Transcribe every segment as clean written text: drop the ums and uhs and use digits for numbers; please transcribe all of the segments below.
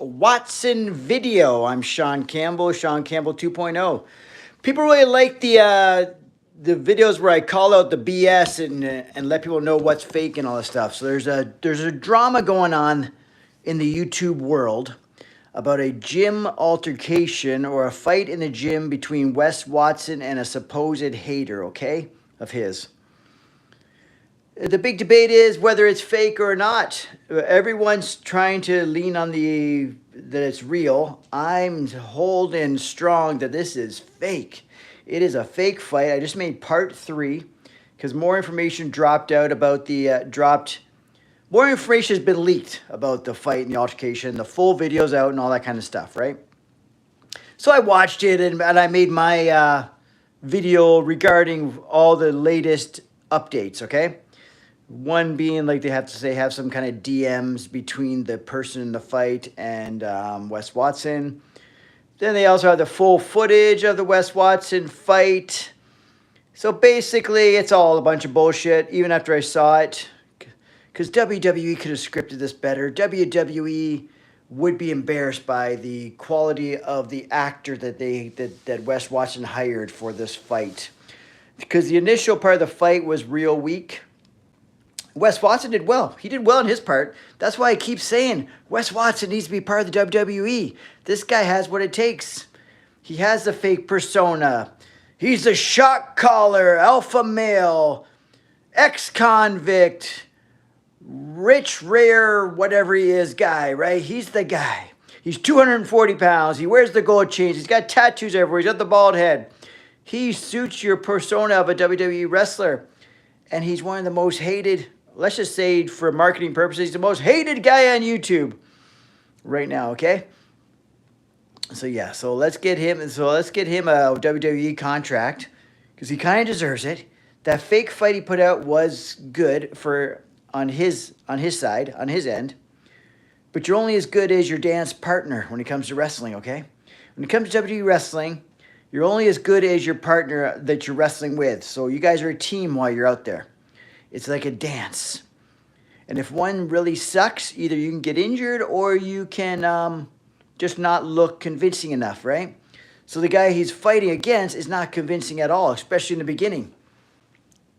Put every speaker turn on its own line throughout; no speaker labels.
Watson video. I'm Shaun Campbell, Shaun Campbell 2.0. People really like the videos where I call out the BS and let people know what's fake and all this stuff. So there's a drama going on in the YouTube world about a gym altercation or a fight in the gym between Wes Watson and a supposed hater, okay, of his. The big debate is whether it's fake or not. Everyone's trying to lean on that it's real. I'm holding strong that this is fake. It is a fake fight. I just made part 3 because more information dropped out about more information has been leaked about the fight and the altercation. The full video's out and all that kind of stuff, right? So I watched it and I made my video regarding all the latest updates, okay? One being like they have some kind of DMs between the person in the fight and Wes Watson. Then they also have the full footage of the Wes Watson fight. So basically, it's all a bunch of bullshit, even after I saw it. Because WWE could have scripted this better. WWE would be embarrassed by the quality of the actor that Wes Watson hired for this fight. Because the initial part of the fight was real weak. Wes Watson did well. He did well in his part. That's why I keep saying Wes Watson needs to be part of the WWE. This guy has what it takes. He has the fake persona. He's a shock collar, alpha male, ex-convict, rich, rare, whatever he is guy, right? He's the guy. He's 240 pounds. He wears the gold chains. He's got tattoos everywhere. He's got the bald head. He suits your persona of a WWE wrestler. And he's one of the most hated, let's just say for marketing purposes, he's the most hated guy on YouTube right now, okay? So yeah, so let's get him a WWE contract because he kind of deserves it. That fake fight he put out was good on his side, on his end. But you're only as good as your dance partner when it comes to wrestling, okay? When it comes to WWE wrestling, you're only as good as your partner that you're wrestling with. So you guys are a team while you're out there. It's like a dance. And if one really sucks, either you can get injured or you can just not look convincing enough, right? So the guy he's fighting against is not convincing at all, especially in the beginning.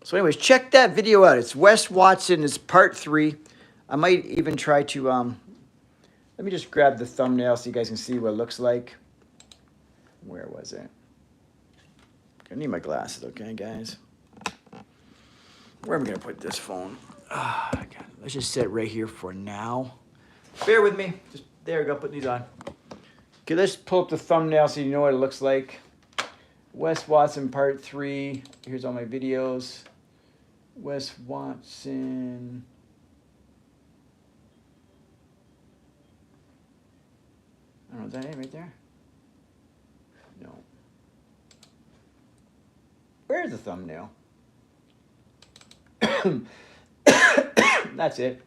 So anyways, check that video out. It's Wes Watson. It's part 3. I might even try to, let me just grab the thumbnail so you guys can see what it looks like. Where was it? I need my glasses, okay, guys? Where am I going to put this phone? God. Let's just set it right here for now. Bear with me. Just there we go, put these on. Okay, let's pull up the thumbnail so you know what it looks like. Wes Watson part 3. Here's all my videos. Wes Watson. I don't know, is that it right there? No. Where's the thumbnail? That's it.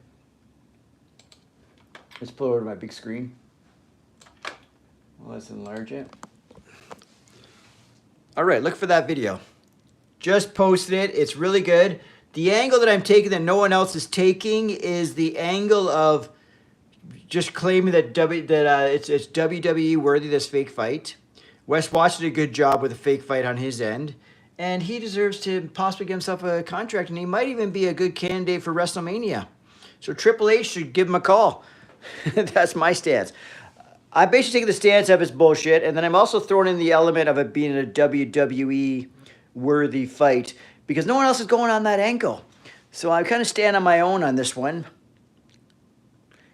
Let's pull it over to my big screen. Let's enlarge it. All right, look for that video. Just posted it. It's really good. The angle that I'm taking that no one else is taking is the angle of just claiming that it's WWE worthy, this fake fight. Wes Watson did a good job with a fake fight on his end. And he deserves to possibly get himself a contract. And he might even be a good candidate for WrestleMania. So Triple H should give him a call. That's my stance. I basically take the stance of it's bullshit. And then I'm also throwing in the element of it being a WWE worthy fight. Because no one else is going on that angle. So I kind of stand on my own on this one.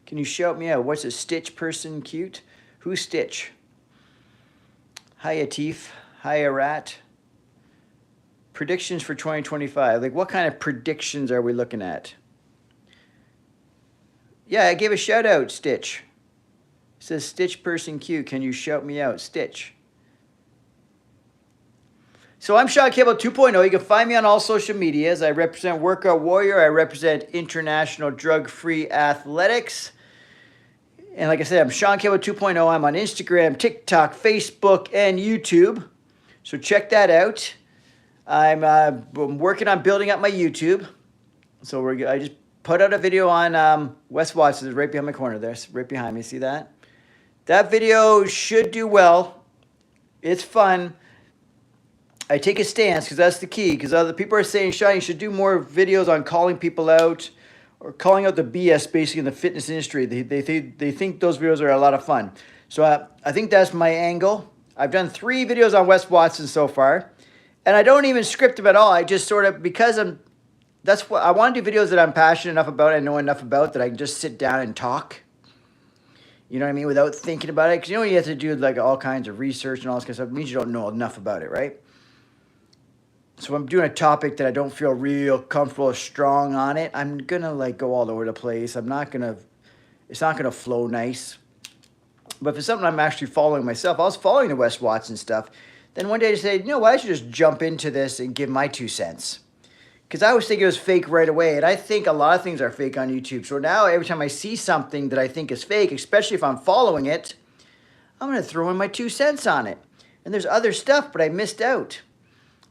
Can you shout me out? What's a Stitch person cute? Who's Stitch? Hiya, Teef. Hiya, Rat. Predictions for 2025. Like, what kind of predictions are we looking at? Yeah, I gave a shout out, Stitch. It says Stitch person cute. Can you shout me out, Stitch? So I'm Shaun Campbell 2.0. You can find me on all social medias. I represent Workout Warrior. I represent International Drug-Free Athletics. And like I said, I'm Shaun Campbell 2.0. I'm on Instagram, TikTok, Facebook, and YouTube. So check that out. I'm working on building up my YouTube. So I just put out a video on Wes Watson. It's right behind my corner there. It's right behind me. See that? That video should do well. It's fun. I take a stance because that's the key. Because other people are saying, Shaun, you should do more videos on calling people out or calling out the BS basically in the fitness industry. They think those videos are a lot of fun. So I think that's my angle. I've done 3 videos on Wes Watson so far. And I don't even script them at all. I just sort of, because that's what I want to do, videos that I'm passionate enough about, I know enough about, that I can just sit down and talk. You know what I mean? Without thinking about it. Because you know you have to do like all kinds of research and all this kind of stuff. It means you don't know enough about it, right? So I'm doing a topic that I don't feel real comfortable or strong on it, I'm going to like go all over the place. It's not going to flow nice. But if it's something I'm actually following myself, I was following the Wes Watson stuff. Then one day I said, you know what, I should just jump into this and give my 2 cents. Because I always think it was fake right away. And I think a lot of things are fake on YouTube. So now every time I see something that I think is fake, especially if I'm following it, I'm going to throw in my 2 cents on it. And there's other stuff, but I missed out.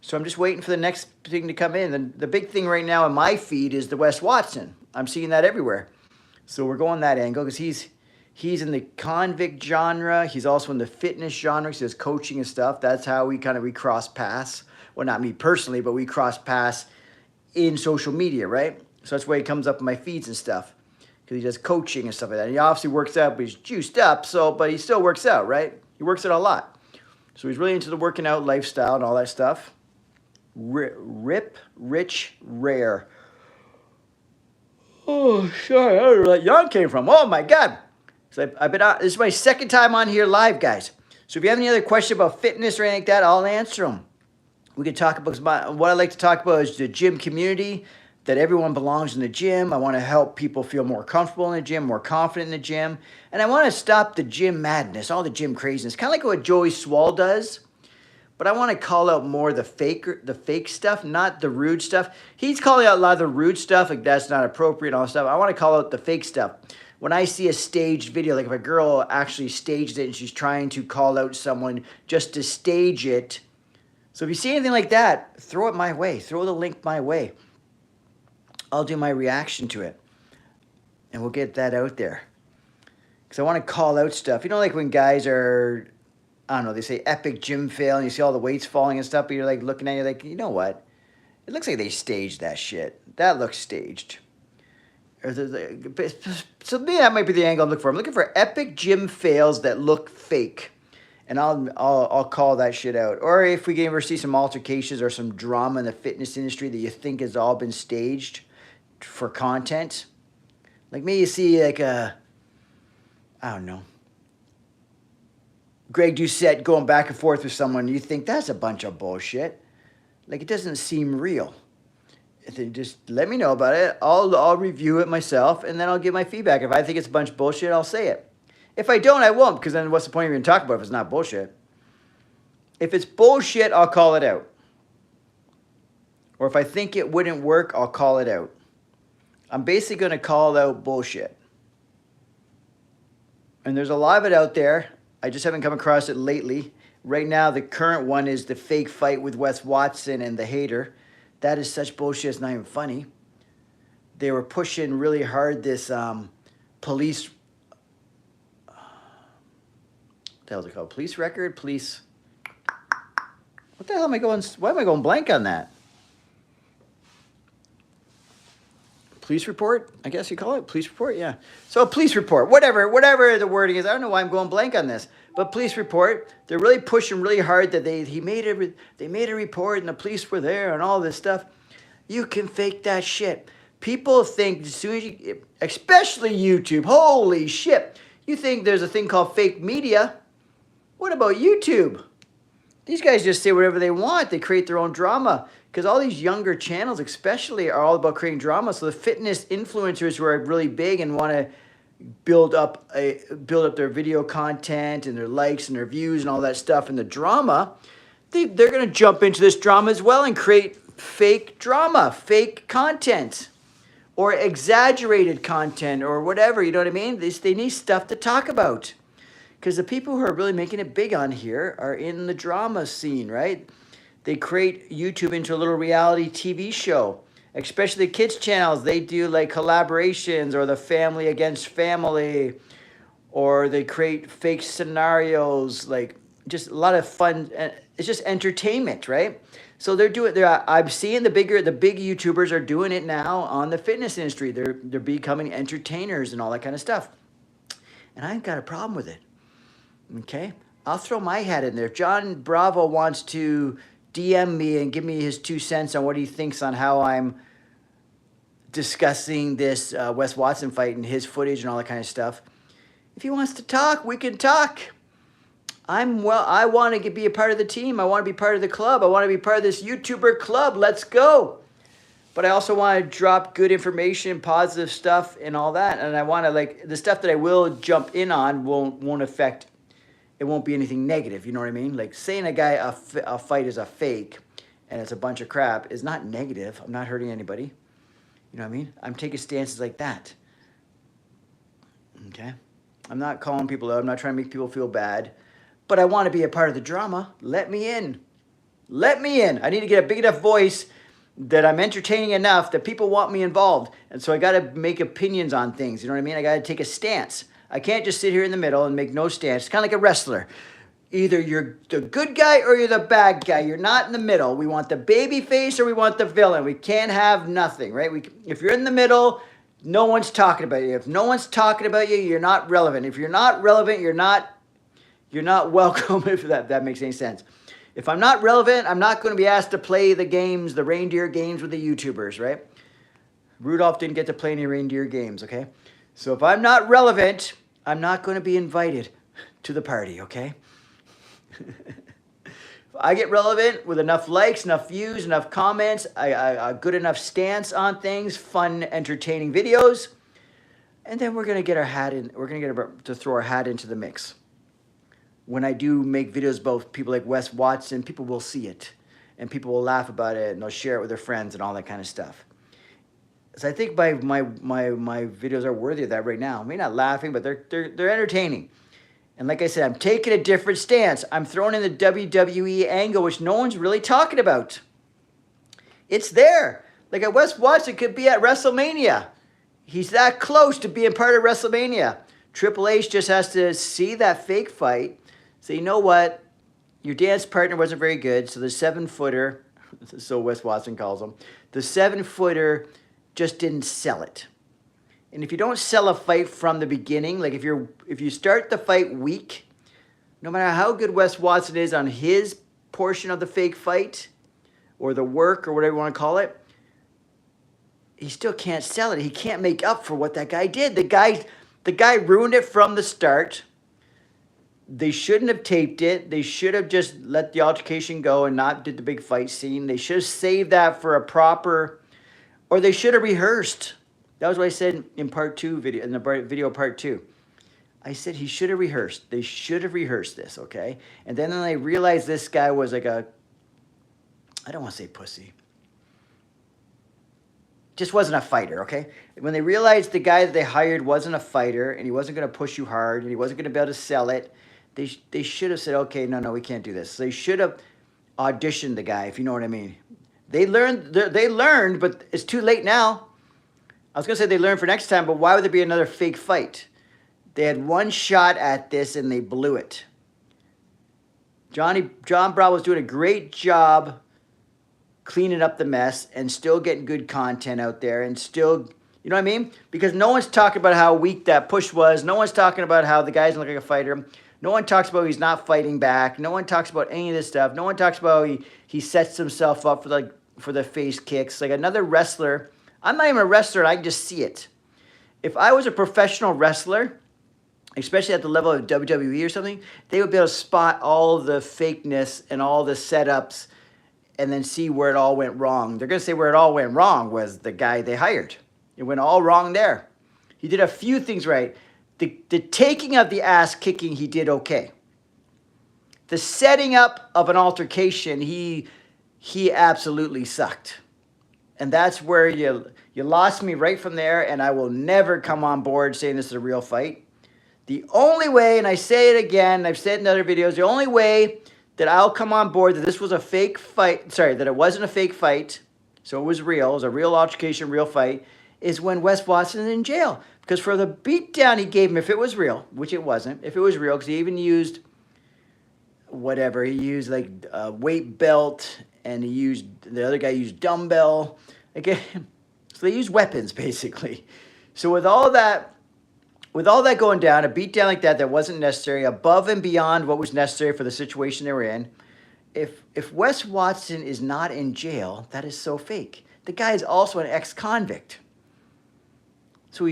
So I'm just waiting for the next thing to come in. And the big thing right now in my feed is the Wes Watson. I'm seeing that everywhere. So we're going that angle because he's in the convict genre. He's also in the fitness genre. He does coaching and stuff. That's how we cross paths. Well, not me personally, but we cross paths in social media, right? So that's why he comes up in my feeds and stuff, because he does coaching and stuff like that. And he obviously works out, but he's juiced up. But he still works out, right? He works out a lot. So he's really into the working out lifestyle and all that stuff. Rip, Rich, Rare. Oh, sorry, I don't know where that yawn came from. Oh my God. So I've been on, this is my 2nd time on here live, guys. So if you have any other question about fitness or anything like that, I'll answer them. We can talk about, what I like to talk about is the gym community, that everyone belongs in the gym. I want to help people feel more comfortable in the gym, more confident in the gym. And I want to stop the gym madness, all the gym craziness, kind of like what Joey Swall does. But I want to call out more the fake stuff, not the rude stuff. He's calling out a lot of the rude stuff, like that's not appropriate and all that stuff. I want to call out the fake stuff. When I see a staged video, like if a girl actually staged it and she's trying to call out someone just to stage it. So if you see anything like that, throw it my way. Throw the link my way. I'll do my reaction to it. And we'll get that out there. Because I want to call out stuff. You know, like when guys are, I don't know, they say epic gym fail and you see all the weights falling and stuff, but you're like looking at it, you're like, you know what? It looks like they staged that shit. That looks staged. So maybe that might be the angle I'm looking for. I'm looking for epic gym fails that look fake. And I'll call that shit out. Or if we can ever see some altercations or some drama in the fitness industry that you think has all been staged for content. Like maybe you see like I don't know, Greg Doucette going back and forth with someone, you think that's a bunch of bullshit. Like it doesn't seem real. Just let me know about it. I'll review it myself, and then I'll give my feedback. If I think it's a bunch of bullshit, I'll say it. If I don't, I won't, because then what's the point of even talking about it if it's not bullshit? If it's bullshit, I'll call it out. Or if I think it wouldn't work, I'll call it out. I'm basically going to call out bullshit. And there's a lot of it out there. I just haven't come across it lately. Right now, the current one is the fake fight with Wes Watson and the hater. That is such bullshit, it's not even funny. They were pushing really hard this police... What the hell is it called? Police record? Police... What the hell am I going... Why am I going blank on that? Police report? I guess you call it police report? Yeah. So a police report. Whatever the wording is. I don't know why I'm going blank on this. But police report. They're really pushing really hard that they made a report and the police were there and all this stuff. You can fake that shit. People think as soon as you... Especially YouTube. Holy shit. You think there's a thing called fake media. What about YouTube? These guys just say whatever they want. They create their own drama. Because all these younger channels especially are all about creating drama. So the fitness influencers who are really big and want to build up their video content and their likes and their views and all that stuff and the drama, they're going to jump into this drama as well and create fake drama, fake content, or exaggerated content or whatever. You know what I mean? They need stuff to talk about. Because the people who are really making it big on here are in the drama scene, right? They create YouTube into a little reality TV show. Especially the kids channels. They do like collaborations or the family against family or they create fake scenarios, like just a lot of fun. It's just entertainment, right? So they're doing. I'm seeing the big YouTubers are doing it now on the fitness industry. They're becoming entertainers and all that kind of stuff, and I ain't got a problem with it. Okay, I'll throw my hat in there. If John Bravo wants to DM me and give me his 2 cents on what he thinks on how I'm discussing this Wes Watson fight and his footage and all that kind of stuff. If he wants to talk, we can talk. I want to be a part of the team. I want to be part of the club. I want to be part of this YouTuber club. Let's go. But I also want to drop good information, positive stuff, and all that. And I want to, like, the stuff that I will jump in on won't affect. It won't be anything negative. You know what I mean? Like saying a fight is a fake and it's a bunch of crap is not negative. I'm not hurting anybody. You know what I mean? I'm taking stances like that. Okay? I'm not calling people out. I'm not trying to make people feel bad. But I want to be a part of the drama. Let me in. Let me in. I need to get a big enough voice that I'm entertaining enough that people want me involved. And so I got to make opinions on things. You know what I mean? I got to take a stance. I can't just sit here in the middle and make no stance. It's kind of like a wrestler. Either you're the good guy or you're the bad guy. You're not in the middle. We want the baby face or we want the villain. We can't have nothing, right? If you're in the middle, no one's talking about you. If no one's talking about you, you're not relevant. If you're not relevant, you're not welcome, if that makes any sense. If I'm not relevant, I'm not going to be asked to play the games, the reindeer games with the YouTubers, right? Rudolph didn't get to play any reindeer games, okay? So if I'm not relevant, I'm not going to be invited to the party, okay? If I get relevant with enough likes, enough views, enough comments, a good enough stance on things, fun, entertaining videos, and then we're going to get our hat in. We're going to get to throw our hat into the mix. When I do make videos about people like Wes Watson, people will see it, and people will laugh about it, and they'll share it with their friends and all that kind of stuff. So I think my videos are worthy of that right now. I mean, not laughing, but they're entertaining. And like I said, I'm taking a different stance. I'm throwing in the WWE angle, which no one's really talking about. It's there. Like a Wes Watson could be at WrestleMania. He's that close to being part of WrestleMania. Triple H just has to see that fake fight. So you know what? Your dance partner wasn't very good. So the 7-footer, so Wes Watson calls him, the 7-footer just didn't sell it. And if you don't sell a fight from the beginning, like if you start the fight weak, no matter how good Wes Watson is on his portion of the fake fight or the work or whatever you want to call it, he still can't sell it. He can't make up for what that guy did. The guy ruined it from the start. They shouldn't have taped it. They should have just let the altercation go and not did the big fight scene. They should have saved that for a proper, or they should have rehearsed. That was what I said in part 2 video, in the video part 2. I said he should have rehearsed. They should have rehearsed this, okay? And then I realized this guy was like I don't want to say pussy. Just wasn't a fighter, okay? When they realized the guy that they hired wasn't a fighter and he wasn't going to push you hard and he wasn't going to be able to sell it, they should have said, okay, no, we can't do this. So they should have auditioned the guy, if you know what I mean. They learned, but it's too late now. I was going to say they learned for next time, but why would there be another fake fight? They had one shot at this and they blew it. John Bravo was doing a great job cleaning up the mess and still getting good content out there and still, you know what I mean? Because no one's talking about how weak that push was. No one's talking about how the guy's looking like a fighter. No one talks about he's not fighting back. No one talks about any of this stuff. No one talks about he sets himself up for the face kicks. Like another wrestler. I'm not even a wrestler, and I can just see it. If I was a professional wrestler, especially at the level of WWE or something, they would be able to spot all the fakeness and all the setups and then see where it all went wrong. They're going to say where it all went wrong was the guy they hired. It went all wrong there. He did a few things right. The taking of the ass kicking, he did okay. The setting up of an altercation, he absolutely sucked. And that's where you lost me right from there, and I will never come on board saying this is a real fight. The only way, and I say it again, I've said it in other videos, the only way that I'll come on board that this was a fake fight, that it wasn't a fake fight, so it was real, it was a real altercation, real fight, is when Wes Watson is in jail. Because for the beatdown he gave him, if it was real, which it wasn't, if it was real, because he even used whatever. He used like a weight belt, and the other guy used dumbbell. Again, so they used weapons, basically. So with all that going down, a beatdown like that wasn't necessary, above and beyond what was necessary for the situation they were in, if Wes Watson is not in jail, that is so fake. The guy is also an ex-convict. So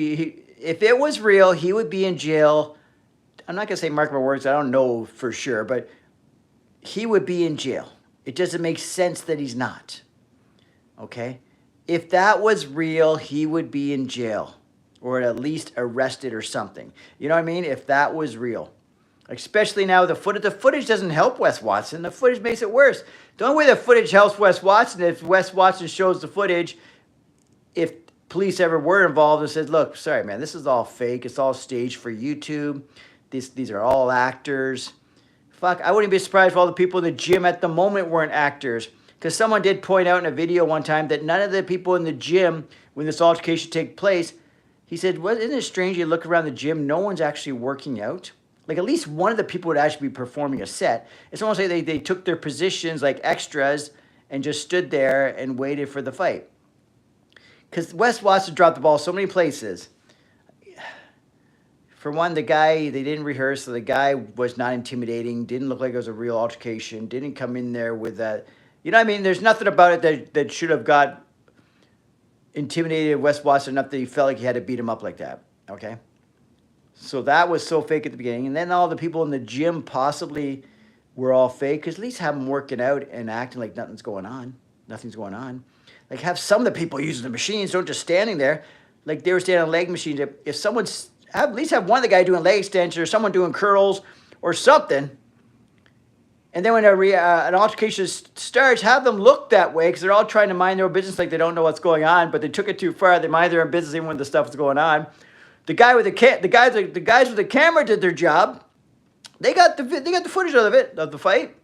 if it was real, he would be in jail. I'm not going to say mark my words. I don't know for sure, but he would be in jail. It doesn't make sense that he's not. Okay? If that was real, he would be in jail or at least arrested or something. You know what I mean? If that was real. Especially now, the footage doesn't help Wes Watson. The footage makes it worse. The only way the footage helps Wes Watson is if Wes Watson shows the footage, if police ever were involved and said, look, sorry, man, this is all fake. It's all staged for YouTube. These are all actors. Fuck, I wouldn't be surprised if all the people in the gym at the moment weren't actors. Because someone did point out in a video one time that none of the people in the gym, when this altercation took place, he said, well, isn't it strange you look around the gym, no one's actually working out? Like at least one of the people would actually be performing a set. It's almost like they took their positions like extras and just stood there and waited for the fight. Because Wes Watson dropped the ball so many places. For one, the guy, they didn't rehearse, so the guy was not intimidating, didn't look like it was a real altercation, didn't come in there with that. You know what I mean? There's nothing about it that should have got intimidated Wes Watson enough that he felt like he had to beat him up like that, okay? So that was so fake at the beginning. And then all the people in the gym possibly were all fake, because at least have them working out and acting like nothing's going on. Nothing's going on. Like have some of the people using the machines, don't just standing there. Like they were standing on leg machines. If someone's, at least have one of the guy doing leg extensions or someone doing curls or something. And then when an altercation starts, have them look that way, because they're all trying to mind their own business like they don't know what's going on, but they took it too far. They mind their own business even when the stuff is going on. The guys with the camera did their job. They got the footage of the fight.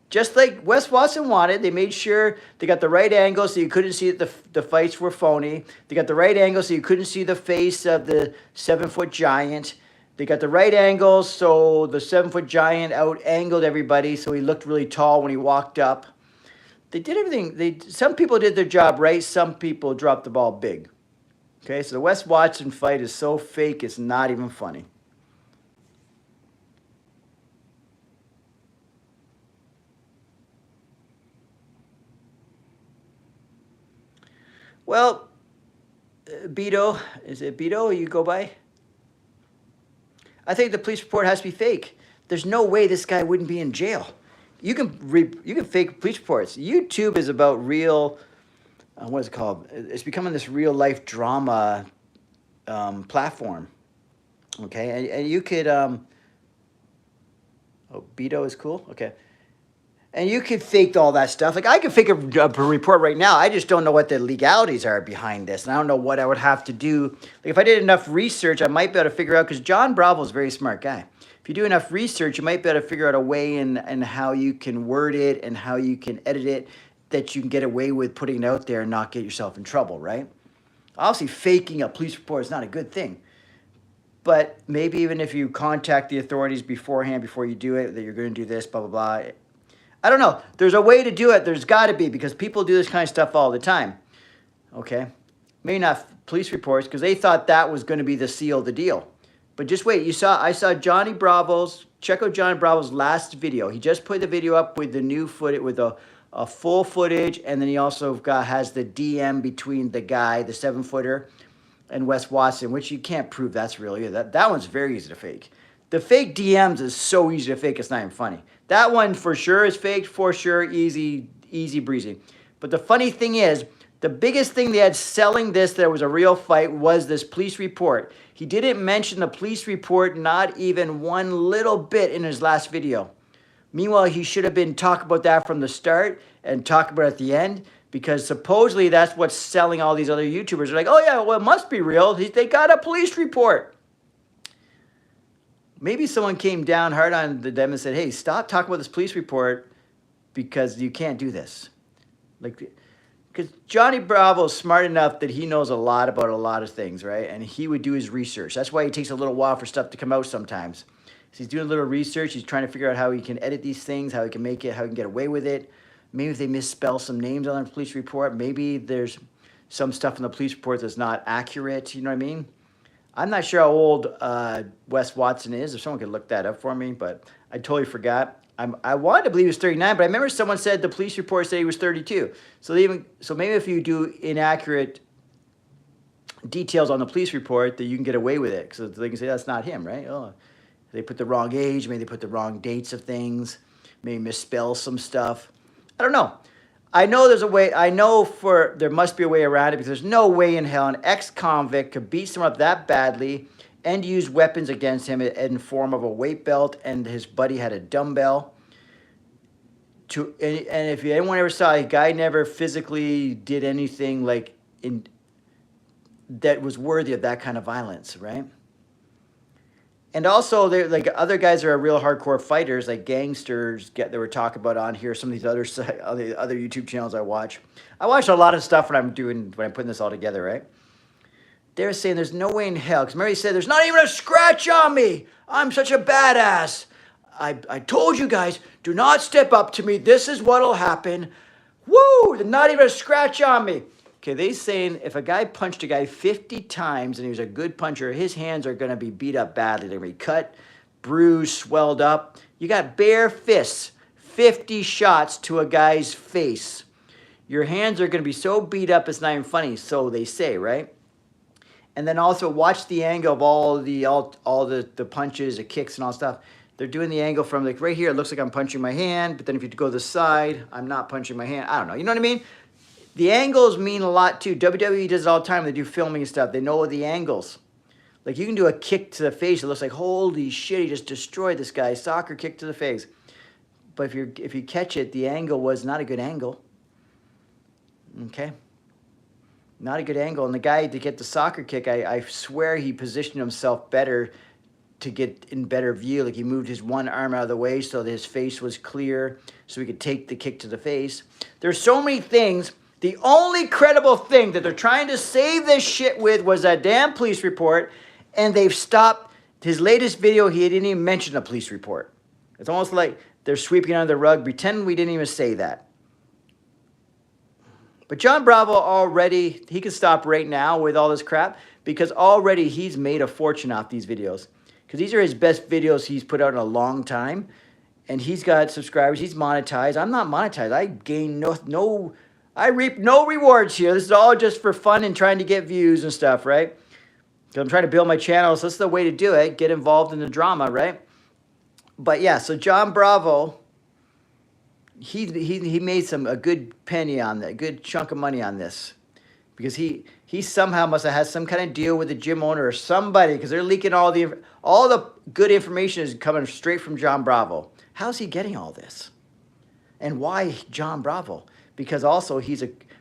Just like Wes Watson wanted, they made sure they got the right angle so you couldn't see that the fights were phony. They got the right angle so you couldn't see the face of the 7-foot giant. They got the right angle so the 7-foot giant out-angled everybody so he looked really tall when he walked up. They did everything. Some people did their job right. Some people dropped the ball big. Okay, so the Wes Watson fight is so fake it's not even funny. Well, Beto, is it Beto you go by? I think the police report has to be fake. There's no way this guy wouldn't be in jail. You can fake police reports. YouTube is about real, what is it called? It's becoming this real life drama platform. Okay, and you could, oh, Beto is cool? Okay. And you could fake all that stuff. Like I could fake a report right now. I just don't know what the legalities are behind this. And I don't know what I would have to do. Like if I did enough research, I might be able to figure out, because John Bravo is a very smart guy. If you do enough research, you might be able to figure out a way in how you can word it and how you can edit it that you can get away with putting it out there and not get yourself in trouble, right? Obviously, faking a police report is not a good thing. But maybe even if you contact the authorities beforehand, before you do it, that you're going to do this, blah, blah, blah. I don't know. There's a way to do it. There's got to be, because people do this kind of stuff all the time. Okay? Maybe not police reports, because they thought that was going to be the seal of the deal. But just wait. I saw Johnny Bravo's, check out Johnny Bravo's last video. He just put the video up with the new footage, with a full footage, and then he also has the DM between the guy, the 7-footer, and Wes Watson, which you can't prove that's real either. That one's very easy to fake. The fake DMs is so easy to fake, it's not even funny. That one for sure is faked, for sure, easy breezy. But the funny thing is, the biggest thing they had selling this that was a real fight was this police report. He didn't mention the police report not even one little bit in his last video. Meanwhile, he should have been talking about that from the start and talk about it at the end, because supposedly that's what's selling all these other YouTubers. They're like, oh yeah, well, it must be real. They got a police report. Maybe someone came down hard on them and said, hey, stop talking about this police report because you can't do this. Like, because Johnny Bravo is smart enough that he knows a lot about a lot of things, right? And he would do his research. That's why it takes a little while for stuff to come out sometimes. So he's doing a little research. He's trying to figure out how he can edit these things, how he can make it, how he can get away with it. Maybe if they misspell some names on the police report, maybe there's some stuff in the police report that's not accurate. You know what I mean? I'm not sure how old Wes Watson is. If someone could look that up for me, but I totally forgot. I wanted to believe he was 39, but I remember someone said the police report said he was 32. So maybe if you do inaccurate details on the police report, that you can get away with it, because they can say that's not him, right? Oh, they put the wrong age, maybe they put the wrong dates of things, maybe misspell some stuff. I don't know. I know there's a way. I know there must be a way around it, because there's no way in hell an ex-convict could beat someone up that badly and use weapons against him in form of a weight belt, and his buddy had a dumbbell. And if anyone ever saw, a guy never physically did anything that was worthy of that kind of violence, right? And also, like other guys are real hardcore fighters, like gangsters that we're talking about on here. Some of these other YouTube channels I watch. I watch a lot of stuff when I'm putting this all together, right? They're saying there's no way in hell. Because Mary said, there's not even a scratch on me. I'm such a badass. I told you guys, do not step up to me. This is what'll happen. Woo! There's not even a scratch on me. Okay, they're saying if a guy punched a guy 50 times and he was a good puncher, his hands are going to be beat up badly. They're going to be cut, bruised, swelled up. You got bare fists, 50 shots to a guy's face. Your hands are going to be so beat up it's not even funny, so they say, right? And then also watch the angle of all the punches, the kicks, and all stuff. They're doing the angle from like right here. It looks like I'm punching my hand, but then if you go to the side, I'm not punching my hand. I don't know. You know what I mean? The angles mean a lot too. WWE does it all the time. They do filming and stuff. They know the angles. Like you can do a kick to the face. It looks like, holy shit, he just destroyed this guy. Soccer kick to the face. But if you catch it, the angle was not a good angle. Okay? Not a good angle. And the guy to get the soccer kick, I swear he positioned himself better to get in better view. Like he moved his one arm out of the way so that his face was clear so he could take the kick to the face. There's so many things. The only credible thing that they're trying to save this shit with was that damn police report, and they've stopped his latest video. He didn't even mention a police report. It's almost like they're sweeping it under the rug, pretending we didn't even say that. But John Bravo already, he can stop right now with all this crap, because already he's made a fortune off these videos. Because these are his best videos he's put out in a long time. And he's got subscribers. He's monetized. I'm not monetized. I gain I reap no rewards here. This is all just for fun and trying to get views and stuff, right? Because I'm trying to build my channel, so that's the way to do it. Get involved in the drama, right? But yeah, so John Bravo, he made a good penny on that, a good chunk of money on this. Because he somehow must have had some kind of deal with the gym owner or somebody, because they're leaking all the good information is coming straight from John Bravo. How's he getting all this? And why John Bravo? Because also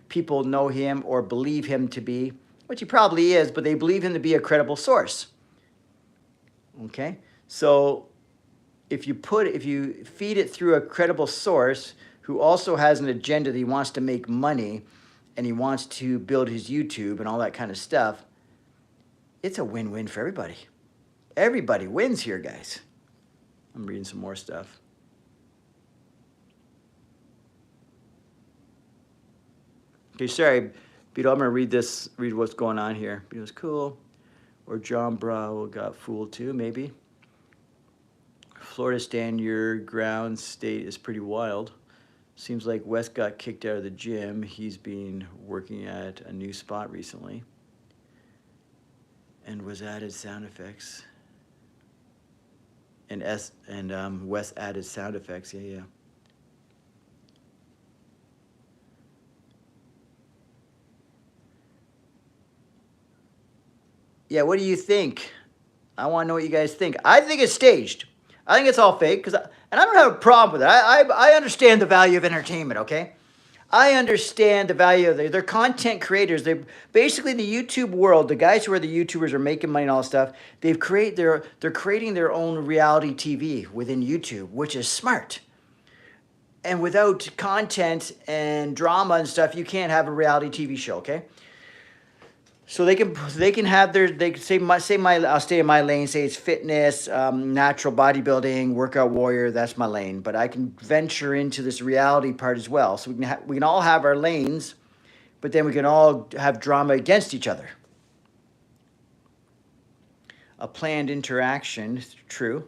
people know him or believe him to be, which he probably is, but they believe him to be a credible source. Okay? So if you feed it through a credible source who also has an agenda that he wants to make money and he wants to build his YouTube and all that kind of stuff, it's a win-win for everybody. Everybody wins here, guys. I'm reading some more stuff. Okay, sorry, Beto, I'm going to read what's going on here. Beto's cool. Or John Bravo got fooled too, maybe. Florida stand your ground state is pretty wild. Seems like Wes got kicked out of the gym. He's been working at a new spot recently. And was added sound effects. And Wes added sound effects, yeah. Yeah, what do you think? I want to know what you guys think. I think it's staged. I think it's all fake, and I don't have a problem with it. I understand the value of entertainment, okay? I understand the value of they're content creators. They're basically the YouTube world. The guys who are the YouTubers are making money and all that stuff. They're creating their own reality TV within YouTube, which is smart. And without content and drama and stuff, you can't have a reality TV show, okay? So they can have they can I'll stay in my lane, say it's fitness, natural bodybuilding, workout warrior, that's my lane. But I can venture into this reality part as well. So we can all have our lanes, but then we can all have drama against each other. A planned interaction, true.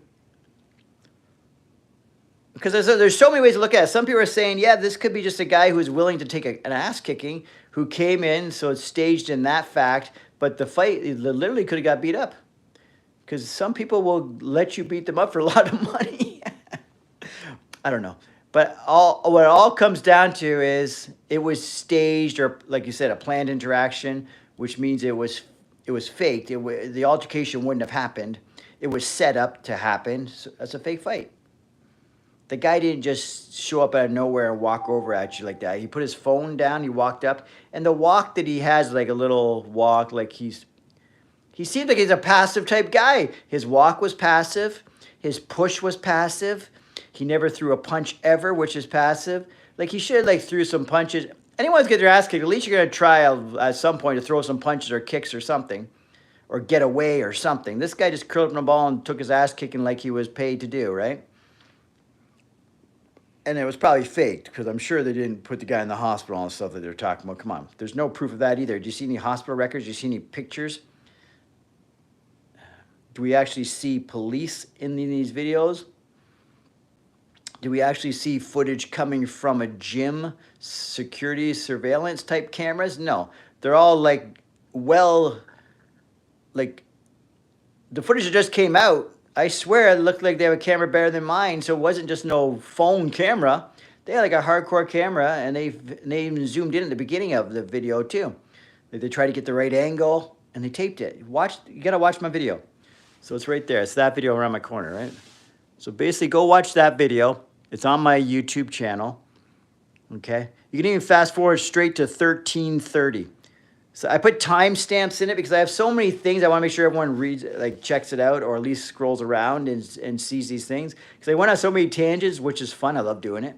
Because there's so many ways to look at it. Some people are saying, yeah, this could be just a guy who's willing to take an ass kicking, who came in, so it's staged in that fact. But the fight literally could have got beat up. Because some people will let you beat them up for a lot of money. I don't know. But what it all comes down to is it was staged, or like you said, a planned interaction, which means it was faked. The altercation wouldn't have happened. It was set up to happen. So that's a fake fight. The guy didn't just show up out of nowhere and walk over at you like that. He put his phone down, he walked up, and the walk that he has, like a little walk, like he seems like he's a passive type guy. His walk was passive. His push was passive. He never threw a punch ever, which is passive. Like, he should have, threw some punches. Anyone's get their ass kicked, at least you're going to try at some point to throw some punches or kicks or something, or get away or something. This guy just curled up in the ball and took his ass kicking like he was paid to do, right? And it was probably faked, because I'm sure they didn't put the guy in the hospital and stuff that they're talking about. Come on. There's no proof of that either. Do you see any hospital records? Do you see any pictures? Do we actually see police in these videos? Do we actually see footage coming from a gym, security surveillance type cameras? No. They're all the footage that just came out, I swear it looked like they have a camera better than mine, so it wasn't just no phone camera. They had a hardcore camera, and they even zoomed in at the beginning of the video too. They tried to get the right angle, and they taped it. You gotta watch my video. So it's right there. It's that video around my corner, right? So basically, go watch that video. It's on my YouTube channel. Okay, you can even fast forward straight to 13:30. So I put timestamps in it because I have so many things. I want to make sure everyone reads, checks it out, or at least scrolls around and sees these things. Because I went on so many tangents, which is fun. I love doing it.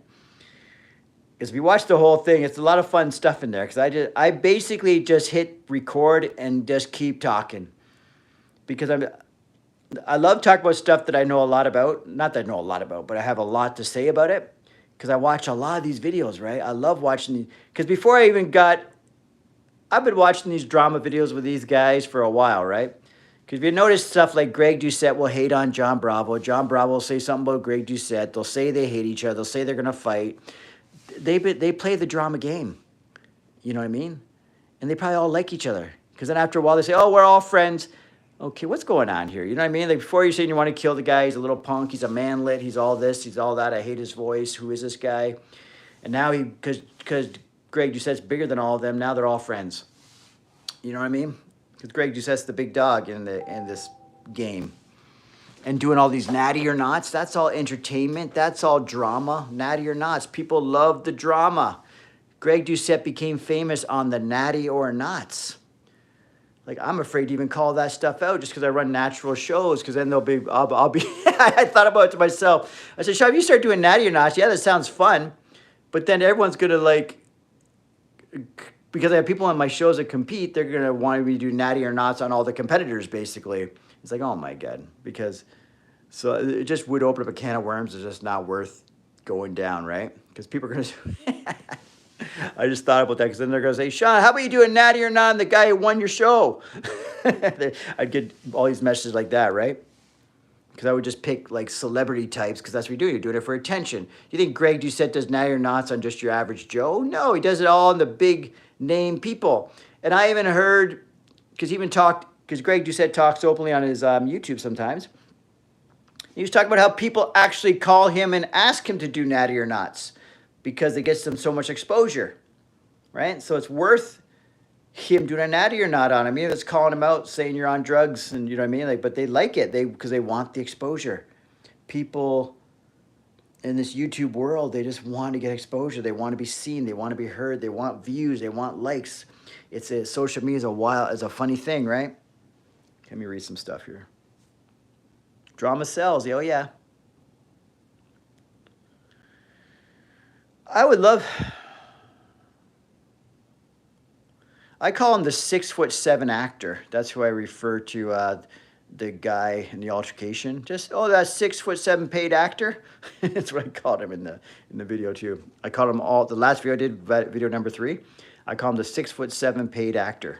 Because if you watch the whole thing, it's a lot of fun stuff in there. Because I basically just hit record and just keep talking. Because I love talking about stuff that I know a lot about. Not that I know a lot about, but I have a lot to say about it. Because I watch a lot of these videos, right? I love watching these. Because before I even I've been watching these drama videos with these guys for a while, right? Because if you notice stuff like Greg Doucette will hate on John Bravo. John Bravo will say something about Greg Doucette. They'll say they hate each other. They'll say they're going to fight. They play the drama game. You know what I mean? And they probably all like each other. Because then after a while they say, oh, we're all friends. Okay, what's going on here? You know what I mean? Before you're saying you want to kill the guy, he's a little punk. He's a manlet. He's all this. He's all that. I hate his voice. Who is this guy? And now because Greg Doucette's bigger than all of them, now they're all friends. You know what I mean? Because Greg Doucette's the big dog in this game. And doing all these natty or nots, that's all entertainment. That's all drama. Natty or nots. People love the drama. Greg Doucette became famous on the natty or nots. I'm afraid to even call that stuff out just because I run natural shows, because then I'll be I thought about it to myself. I said, Shaun, if you start doing natty or nots, yeah, that sounds fun. But then everyone's going to because I have people on my shows that compete, they're going to want me to do natty or nots on all the competitors, basically. It's oh, my God. So it just would open up a can of worms. It's just not worth going down, right? Because people are going to... I just thought about that, because then they're going to say, Shaun, how about you do a natty or not on the guy who won your show? I'd get all these messages like that, right? Because I would just pick celebrity types, because that's what you're doing. You're doing it for attention. You think Greg Doucette does natty or nots on just your average Joe? No, he does it all on the big name people. And I even heard, because Greg Doucette talks openly on his YouTube sometimes. He was talking about how people actually call him and ask him to do natty or nots, because it gets them so much exposure, right? So it's worth him doing a natty or not on him. Even if it's calling him out, saying you're on drugs, and you know what I mean? But they like it because they want the exposure. People in this YouTube world, they just want to get exposure. They want to be seen. They want to be heard. They want views. They want likes. Social media is a funny thing, right? Let me read some stuff here. Drama sells. Oh, yeah. I would love. I call him the 6'7" actor. That's who I refer to the guy in the altercation. Just that 6'7" paid actor. That's what I called him in the video too. I called him the last video I did, video number 3. I call him the 6'7" paid actor.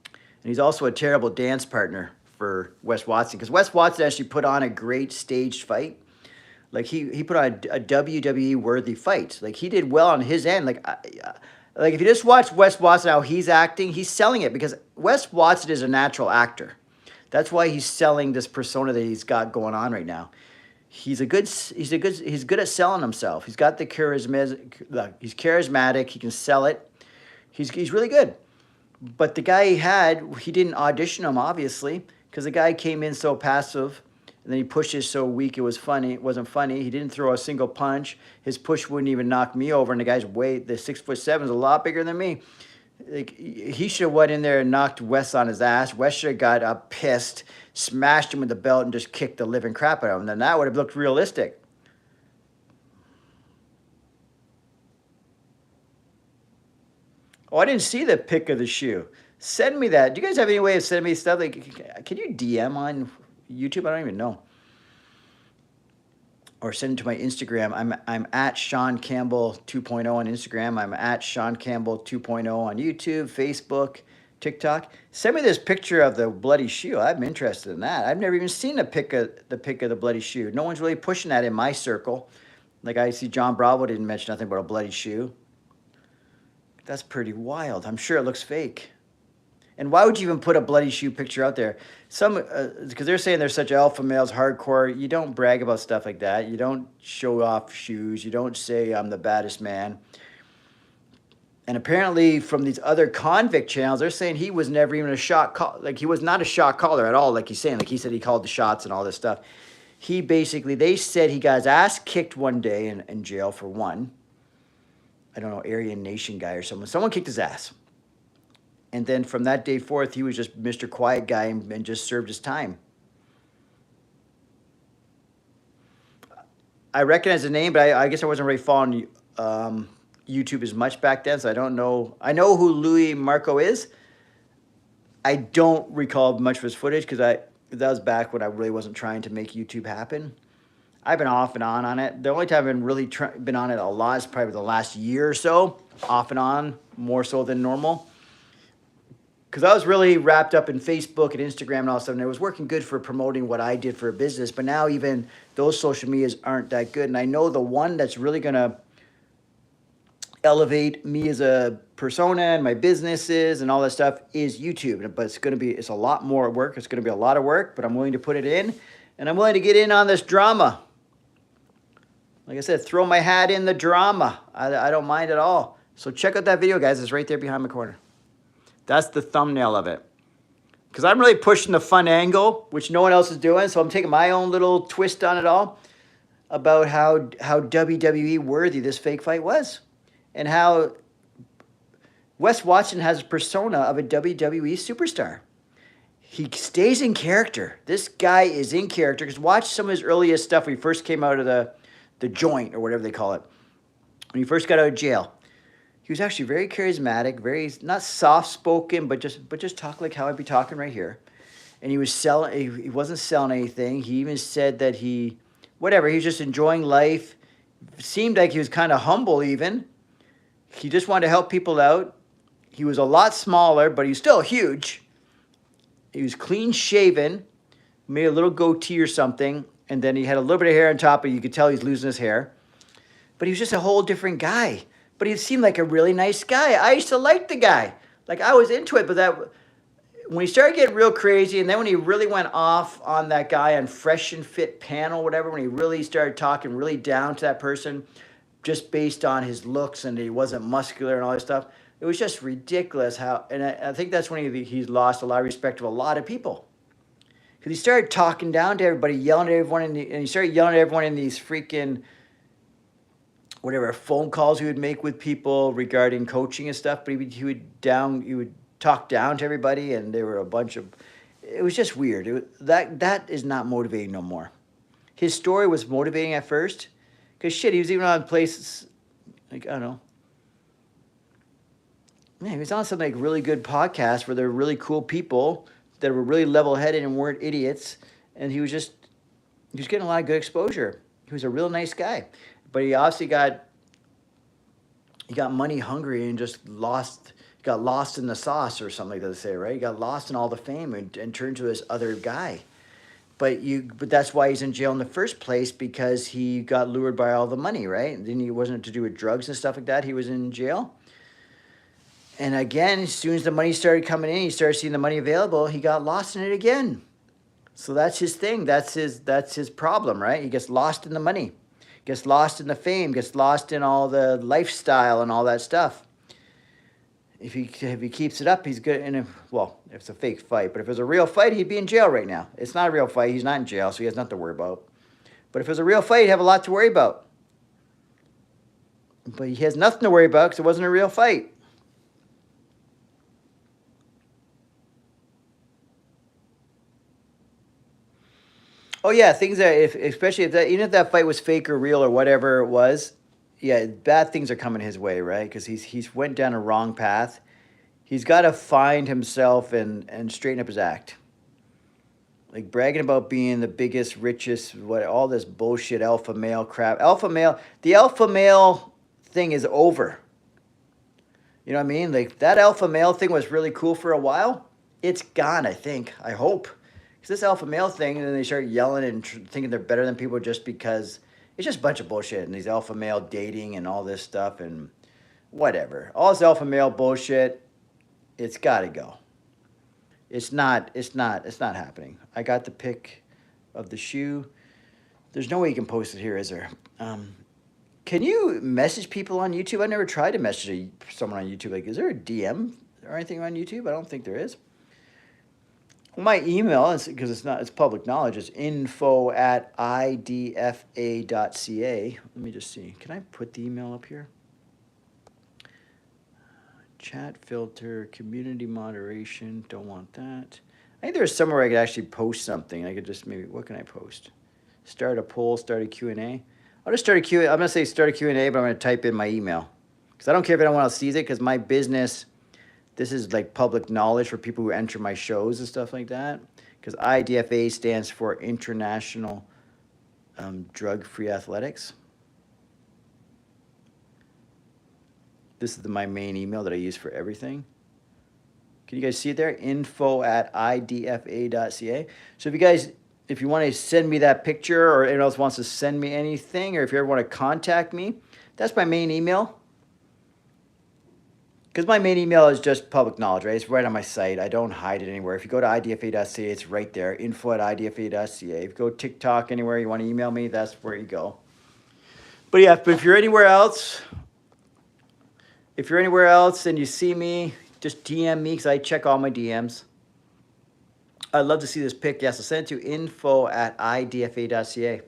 And he's also a terrible dance partner for Wes Watson, because Wes Watson actually put on a great staged fight. Like he put on a WWE worthy fight. Like he did well on his end. Like if you just watch Wes Watson, how he's acting, he's selling it, because Wes Watson is a natural actor. That's why he's selling this persona that he's got going on right now. He's good at selling himself. He's got the charisma. He's charismatic. He can sell it. He's really good. But the guy he didn't audition him, obviously, because the guy came in so passive, and then he pushes so weak it wasn't funny. He didn't throw a single punch. His push wouldn't even knock me over, and the guy's weight, the 6'7", is a lot bigger than me. Like, he should have went in there and knocked Wes on his ass. Wes should have got up pissed, smashed him with the belt, and just kicked the living crap out of him. Then that would have looked realistic. Oh, I didn't see the pic of the shoe. Send me that. Do you guys have any way of sending me stuff? Like, can you DM on YouTube? I don't even know. Or send it to my Instagram. I'm at Shaun Campbell 2.0 on Instagram. I'm at Shaun Campbell 2.0 on YouTube, Facebook, TikTok. Send me this picture of the bloody shoe. I'm interested in that. I've never even seen the pic of the bloody shoe. No one's really pushing that in my circle. Like, I see John Bravo didn't mention nothing about a bloody shoe. That's pretty wild. I'm sure it looks fake. And why would you even put a bloody shoe picture out there? Because they're saying they're such alpha males, hardcore. You don't brag about stuff like that. You don't show off shoes. You don't say I'm the baddest man. And apparently from these other convict channels, they're saying he was never even a shot call. Like, he was not a shot caller at all, like he's saying. Like, he said he called the shots and all this stuff. They said he got his ass kicked one day in jail for one. I don't know, Aryan Nation guy or someone. Someone kicked his ass. And then from that day forth, he was just Mr. Quiet Guy and just served his time. I recognize the name, but I guess I wasn't really following YouTube as much back then, so I don't know. I know who Louis Marco is. I don't recall much of his footage, because that was back when I really wasn't trying to make YouTube happen. I've been off and on it. The only time I've been really been on it a lot is probably the last year or so, off and on, more so than normal. Because I was really wrapped up in Facebook and Instagram and all that stuff, and it was working good for promoting what I did for a business. But now even those social medias aren't that good. And I know the one that's really going to elevate me as a persona and my businesses and all that stuff is YouTube. But it's a lot more work. It's going to be a lot of work, but I'm willing to put it in. And I'm willing to get in on this drama. Like I said, throw my hat in the drama. I don't mind at all. So check out that video, guys. It's right there behind my corner. That's the thumbnail of it. Because I'm really pushing the fun angle, which no one else is doing. So I'm taking my own little twist on it all about how WWE worthy this fake fight was. And how Wes Watson has a persona of a WWE superstar. He stays in character. This guy is in character. Because watch some of his earliest stuff when he first came out of the joint, or whatever they call it. When he first got out of jail. He was actually very charismatic, very, not soft-spoken, but just talk like how I'd be talking right here. And he wasn't selling anything. He even said that he was just enjoying life. Seemed like he was kind of humble even. He just wanted to help people out. He was a lot smaller, but he was still huge. He was clean-shaven, made a little goatee or something, and then he had a little bit of hair on top, but you could tell he's losing his hair. But he was just a whole different guy. But he seemed like a really nice guy. I used to like the guy. Like, I was into it, but when he started getting real crazy, and then when he really went off on that guy on Fresh and Fit panel, whatever, when he really started talking really down to that person, just based on his looks, and he wasn't muscular and all this stuff, it was just ridiculous how, and I think that's when he's lost a lot of respect of a lot of people. Because he started talking down to everybody, yelling at everyone, and he started yelling at everyone in these freaking whatever phone calls he would make with people regarding coaching and stuff, but he would talk down to everybody, and there were a bunch of, it was just weird. That is not motivating no more. His story was motivating at first, because shit, he was even on places, Like, I don't know. Man, he was on some like really good podcasts where there were really cool people that were really level-headed and weren't idiots, and he was getting a lot of good exposure. He was a real nice guy, but he obviously got money hungry and just got lost in the sauce or something like that they say, right? He got lost in all the fame and turned to this other guy. But that's why he's in jail in the first place, because he got lured by all the money, right? And then he wasn't to do with drugs and stuff like that. He was in jail. And again, as soon as the money started coming in, he started seeing the money available, he got lost in it again. So that's his thing. That's his problem, right? He gets lost in the money, gets lost in the fame, gets lost in all the lifestyle and all that stuff. If he keeps it up, he's good. And if it's a fake fight, but if it was a real fight, he'd be in jail right now. It's not a real fight. He's not in jail, so he has nothing to worry about. But if it was a real fight, he'd have a lot to worry about. But he has nothing to worry about because it wasn't a real fight. Oh yeah, things that especially even if that fight was fake or real or whatever it was, yeah, bad things are coming his way, right? Because he's went down a wrong path. He's got to find himself and straighten up his act. Like bragging about being the biggest, richest, all this bullshit alpha male crap. The alpha male thing is over. You know what I mean? Like that alpha male thing was really cool for a while. It's gone, I think. I hope. Because this alpha male thing, and then they start yelling and thinking they're better than people just because it's just a bunch of bullshit. And these alpha male dating and all this stuff and whatever. All this alpha male bullshit, it's got to go. It's not happening. I got the pic of the shoe. There's no way you can post it here, is there? Can you message people on YouTube? I never tried to message someone on YouTube. Like, is there a DM or anything on YouTube? I don't think there is. Well, my email is, because it's public knowledge, is info@idfa.ca. Let me just see. Can I put the email up here? Chat filter, community moderation, don't want that. I think there's somewhere I could actually post something. I could just maybe, what can I post? Start a poll, start a Q&A. I'll just start a Q&A. I'm going to say start a Q&A, but I'm going to type in my email. Because I don't care if anyone else sees it, because my business, this is like public knowledge for people who enter my shows and stuff like that. Because IDFA stands for International Drug-Free Athletics. This is my main email that I use for everything. Can you guys see it there? info@idfa.ca. So if you want to send me that picture, or anyone else wants to send me anything, or if you ever want to contact me, that's my main email. Because my main email is just public knowledge, right? It's right on my site. I don't hide it anywhere. If you go to idfa.ca, it's right there. info@idfa.ca. If you go TikTok, anywhere you want to email me, that's where you go. But yeah, but if you're anywhere else, and you see me, just DM me, because I check all my DMs. I'd love to see this pic. Yes, I'll send it to info@idfa.ca.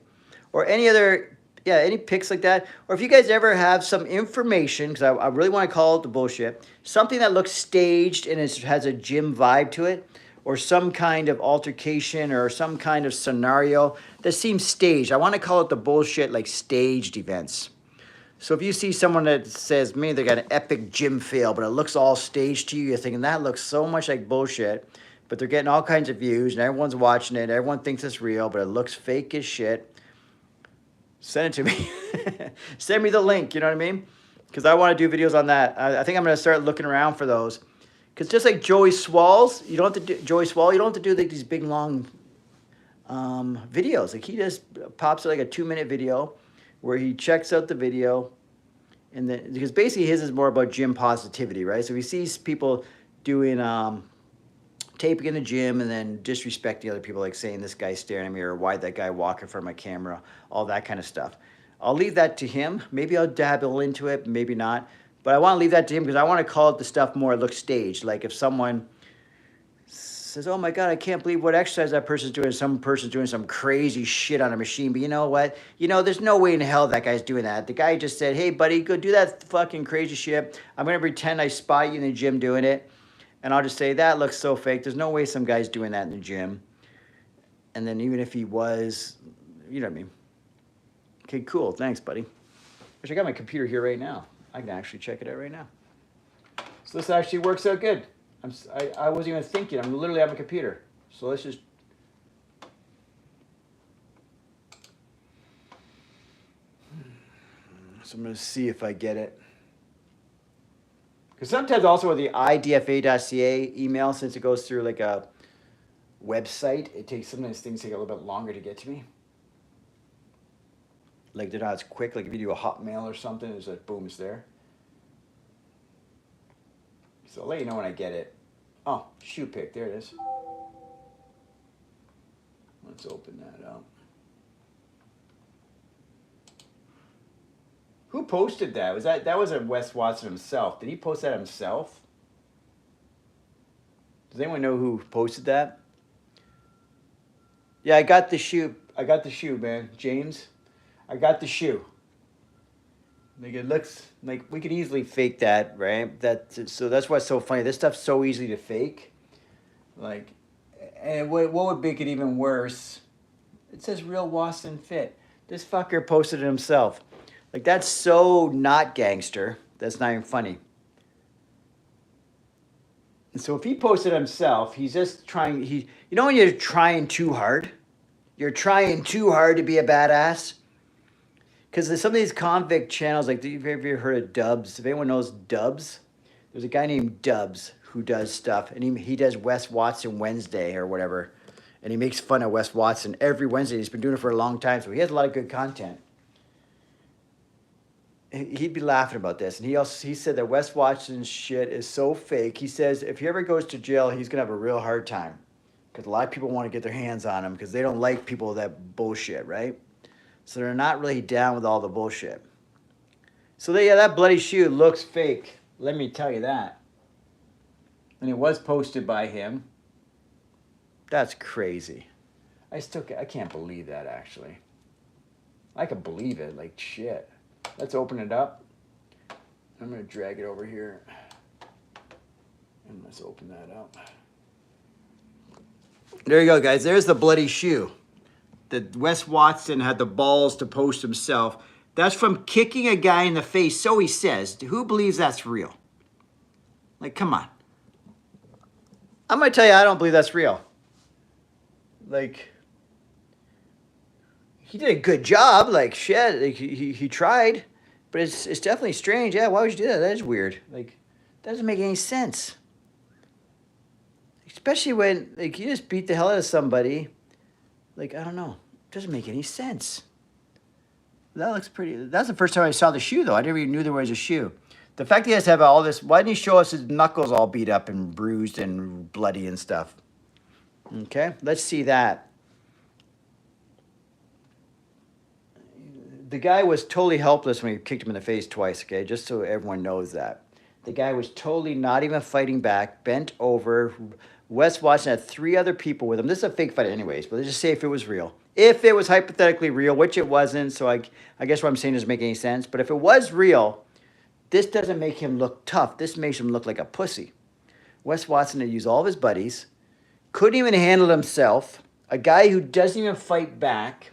Or any pics like that. Or if you guys ever have some information, because I really want to call it the bullshit, something that looks staged and has a gym vibe to it, or some kind of altercation or some kind of scenario that seems staged. I want to call it the bullshit, like staged events. So if you see someone that says, man, they got an epic gym fail, but it looks all staged to you, you're thinking that looks so much like bullshit, but they're getting all kinds of views and everyone's watching it. Everyone thinks it's real, but it looks fake as shit. Send it to me. Send me the link, you know what I mean? Because I want to do videos on that. I think I'm going to start looking around for those. Because just like Joey Swalls, you don't have to do like these big, long videos. Like he just pops like a 2-minute video where he checks out the video, and then because basically his is more about gym positivity, right? So he sees people doing taping in the gym and then disrespecting other people, like saying this guy's staring at me, or why'd that guy walk in front of my camera, all that kind of stuff. I'll leave that to him. Maybe I'll dabble into it, maybe not. But I want to leave that to him because I want to call it the stuff more it looks staged. Like if someone says, oh my God, I can't believe what exercise that person's doing. Some person's doing some crazy shit on a machine. But you know what? There's no way in hell that guy's doing that. The guy just said, hey, buddy, go do that fucking crazy shit. I'm going to pretend I spot you in the gym doing it. And I'll just say, that looks so fake. There's no way some guy's doing that in the gym. And then even if he was, you know what I mean? Okay, cool. Thanks, buddy. Which I got my computer here right now. I can actually check it out right now. So this actually works out good. I wasn't even thinking. I'm literally on my computer. So let's just. So I'm going to see if I get it. Because sometimes also with the IDFA.ca email, since it goes through like a website, sometimes things take a little bit longer to get to me. Like they're not as quick. Like if you do a Hotmail or something, it's like boom, it's there. So I'll let you know when I get it. Oh, shoe pick, there it is. Let's open that up. Who posted that? That wasn't Wes Watson himself. Did he post that himself? Does anyone know who posted that? Yeah, I got the shoe. I got the shoe, man. James, I got the shoe. Like it looks like we could easily fake that, right? So that's what's so funny. This stuff's so easy to fake. Like, and what would make it even worse? It says real Watson fit. This fucker posted it himself. Like that's so not gangster. That's not even funny. And so if he posted himself, he's just trying. You know when you're trying too hard, you're trying too hard to be a badass. Because there's some of these convict channels, like, have you ever heard of Dubs? If anyone knows Dubs, there's a guy named Dubs who does stuff, and he does Wes Watson Wednesday or whatever, and he makes fun of Wes Watson every Wednesday. He's been doing it for a long time, so he has a lot of good content. He'd be laughing about this, and he said that Wes Watson's shit is so fake. He says if he ever goes to jail, he's gonna have a real hard time, because a lot of people want to get their hands on him because they don't like people that bullshit, right? So they're not really down with all the bullshit. So yeah, that bloody shoe looks fake. Let me tell you that. And it was posted by him. That's crazy. I can't believe that, actually. I can believe it, like shit. Let's open it up. I'm going to drag it over here. And let's open that up. There you go, guys. There's the bloody shoe that Wes Watson had the balls to post himself. That's from kicking a guy in the face, so he says. Who believes that's real? Like, come on. I'm going to tell you, I don't believe that's real. Like, he did a good job. Like, shit, like, he tried. But it's definitely strange. Yeah, why would you do that? That is weird. Like, that doesn't make any sense. Especially when, like, you just beat the hell out of somebody. Like, I don't know. It doesn't make any sense. That looks pretty. That's the first time I saw the shoe, though. I never even knew there was a shoe. The fact he has to have all this. Why didn't he show us his knuckles all beat up and bruised and bloody and stuff? Okay, let's see that. The guy was totally helpless when he kicked him in the face twice, okay? Just so everyone knows that. The guy was totally not even fighting back, bent over. Wes Watson had 3 other people with him. This is a fake fight anyways, but let's just say if it was real. If it was hypothetically real, which it wasn't, so I guess what I'm saying doesn't make any sense. But if it was real, this doesn't make him look tough. This makes him look like a pussy. Wes Watson had used all of his buddies, couldn't even handle himself, a guy who doesn't even fight back,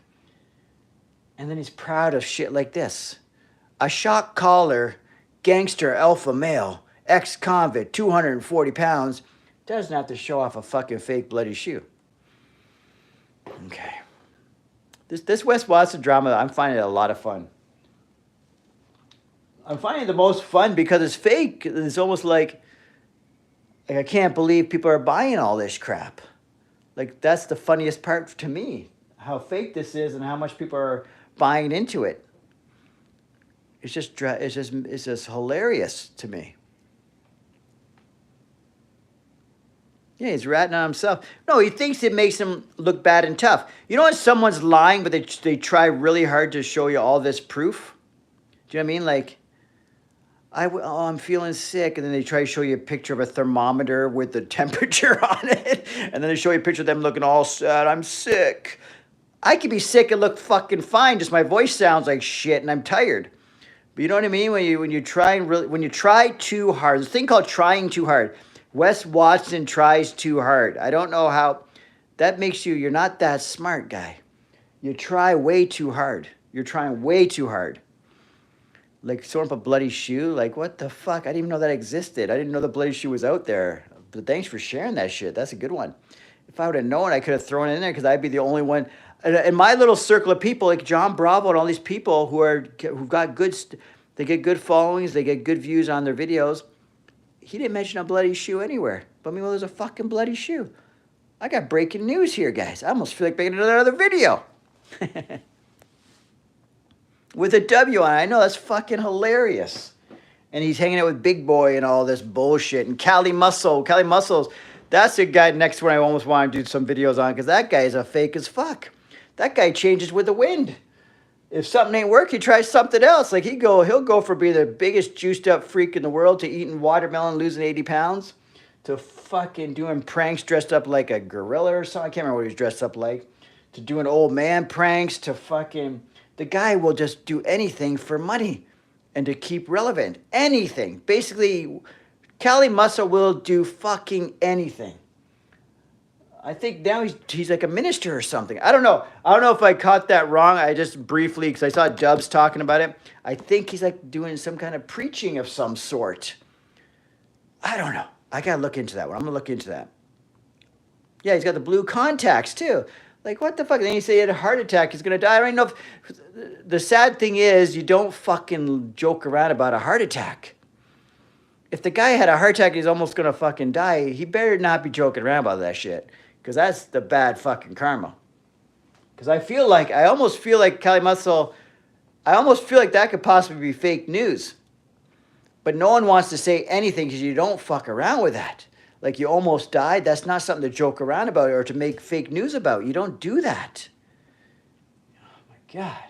and then he's proud of shit like this. A shock collar, gangster alpha male, ex-convict, 240 pounds, doesn't have to show off a fucking fake bloody shoe. Okay. This Wes Watson drama, I'm finding it a lot of fun. I'm finding it the most fun because it's fake. It's almost like I can't believe people are buying all this crap. Like, that's the funniest part to me. How fake this is and how much people are buying into it. It's just hilarious to me. Yeah, he's ratting on himself. No, he thinks it makes him look bad and tough. You know when someone's lying, but they try really hard to show you all this proof? Do you know what I mean? Like, I'm feeling sick, and then they try to show you a picture of a thermometer with the temperature on it, and then they show you a picture of them looking all sad. I'm sick. I could be sick and look fucking fine, just my voice sounds like shit, and I'm tired. But you know what I mean? When you try too hard, there's a thing called trying too hard. Wes Watson tries too hard. I don't know how that makes you're not that smart, guy. You try way too hard. You're trying way too hard. Like throwing up a bloody shoe. Like what the fuck? I didn't even know that existed. I didn't know the bloody shoe was out there. But thanks for sharing that shit. That's a good one. If I would have known, I could have thrown it in there because I'd be the only one. In my little circle of people, like John Bravo and all these people who've got good, they get good followings, they get good views on their videos. He didn't mention a bloody shoe anywhere. But meanwhile, there's a fucking bloody shoe. I got breaking news here, guys. I almost feel like making another video. With a W on it. I know, that's fucking hilarious. And he's hanging out with Big Boy and all this bullshit. And Cali Muscle. Cali Muscles. That's the guy next one I almost want to do some videos on because that guy is a fake as fuck. That guy changes with the wind. If something ain't work, he tries something else. Like he'll go from being the biggest juiced up freak in the world to eating watermelon, losing 80 pounds, to fucking doing pranks dressed up like a gorilla or something. I can't remember what he was dressed up like. To doing old man pranks, to fucking... The guy will just do anything for money and to keep relevant. Anything. Basically, Cali Muscle will do fucking anything. I think now he's like a minister or something. I don't know. I don't know if I caught that wrong. I just briefly, because I saw Dubs talking about it. I think he's like doing some kind of preaching of some sort. I don't know. I got to look into that one. I'm going to look into that. Yeah, he's got the blue contacts too. Like, what the fuck? And then you say he had a heart attack. He's going to die. I don't know if... The sad thing is, you don't fucking joke around about a heart attack. If the guy had a heart attack and he's almost going to fucking die, he better not be joking around about that shit. Because that's the bad fucking karma. Because I almost feel like Cali Muscle... I almost feel like that could possibly be fake news. But no one wants to say anything because you don't fuck around with that. Like you almost died, that's not something to joke around about or to make fake news about. You don't do that. Oh my God.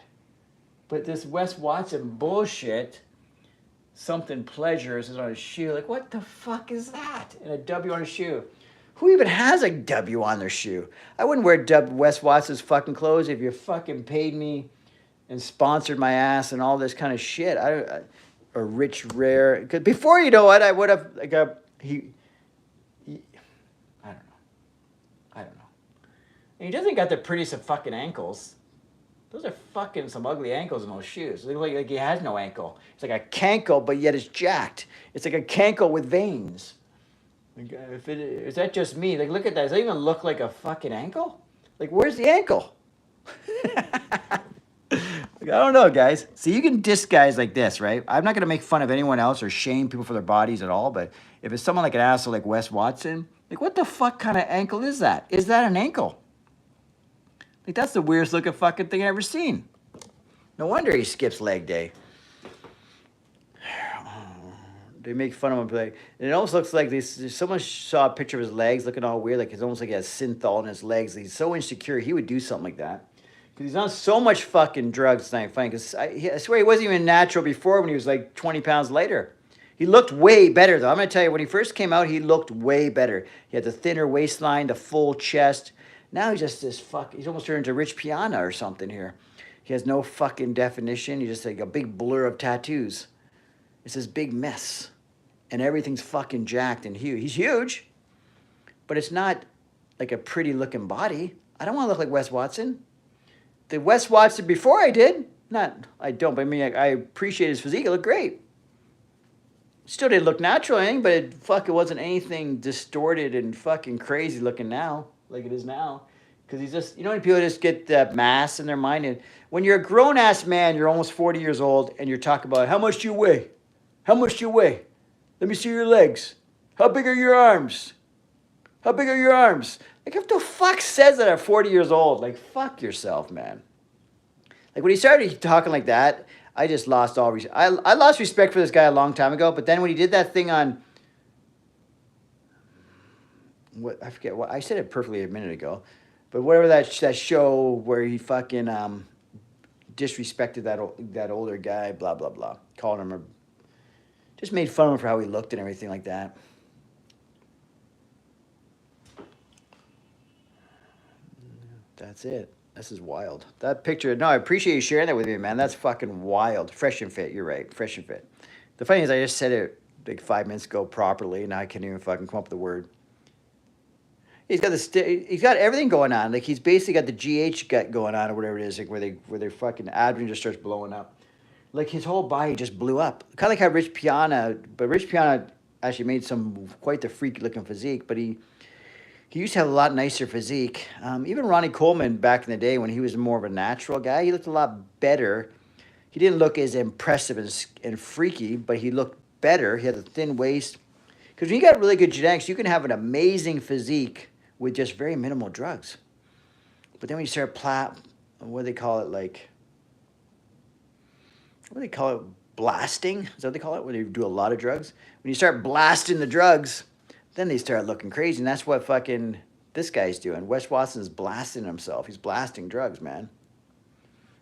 But this Wes Watson bullshit, something pleasures is on his shoe. Like what the fuck is that? And a W on his shoe. Who even has a W on their shoe? I wouldn't wear Wes Watson's fucking clothes if you fucking paid me and sponsored my ass and all this kind of shit. Or Rich Rare. Because before, you know what, I would have, like I don't know. And he doesn't got the prettiest of fucking ankles. Those are fucking some ugly ankles in those shoes. They look like he has no ankle. It's like a cankle, but yet it's jacked. It's like a cankle with veins. Is that just me? Like, look at that. Does that even look like a fucking ankle? Like, where's the ankle? Like, I don't know, guys. See, you can diss guys like this, right? I'm not going to make fun of anyone else or shame people for their bodies at all, but if it's someone like an asshole like Wes Watson, like, what the fuck kind of ankle is that? Is that an ankle? Like, that's the weirdest looking fucking thing I've ever seen. No wonder he skips leg day. They make fun of him, like, and it almost looks like this. Someone saw a picture of his legs looking all weird, like it's almost like he has synthol in his legs. He's so insecure, he would do something like that. Because he's on so much fucking drugs, it's not funny. Because I swear he wasn't even natural before when he was like 20 pounds lighter. He looked way better, though. I'm going to tell you, when he first came out, he looked way better. He had the thinner waistline, the full chest. Now he's just this he's almost turned into Rich Piana or something here. He has no fucking definition. He's just like a big blur of tattoos. It's this big mess. And everything's fucking jacked and huge. He's huge, but it's not like a pretty looking body. I don't want to look like Wes Watson. The Wes Watson before I don't, but I mean, I appreciate his physique. It looked great. Still didn't look natural or anything, but it wasn't anything distorted and fucking crazy looking now, like it is now. Because he's just, you know, when people just get that mass in their mind. And when you're a grown-ass man, you're almost 40 years old, and you're talking about, how much do you weigh? How much do you weigh? Let me see your legs. How big are your arms? How big are your arms? Like, what the fuck says that at 40 years old? Like, fuck yourself, man. Like, when he started talking like that, I just lost all respect. I lost respect for this guy a long time ago, but then when he did that thing on... I forget what... I said it perfectly a minute ago. But whatever that show where he fucking disrespected that older guy, blah, blah, blah. Calling him just made fun of him for how he looked and everything like that. That's it. This is wild. That picture, no, I appreciate you sharing that with me, man. That's fucking wild. Fresh and fit, you're right. Fresh and fit. The funny is I just said it like 5 minutes ago properly, and now I can't even fucking come up with the word. He's got everything going on. Like, he's basically got the GH gut going on or whatever it is, like where they fucking adrenaline just starts blowing up. like his whole body just blew up. Kind of like how Rich Piana, but Rich Piana actually made some quite the freaky looking physique, but he used to have a lot nicer physique. Even Ronnie Coleman back in the day when he was more of a natural guy, he looked a lot better. He didn't look as impressive and freaky, but he looked better. He had a thin waist. Because when you got really good genetics, you can have an amazing physique with just very minimal drugs. But then when you start what do they call it, like, what do they call it, blasting? Is that what they call it, when you do a lot of drugs? When you start blasting the drugs, then they start looking crazy, and that's what fucking this guy's doing. Wes Watson's blasting himself. He's blasting drugs, man.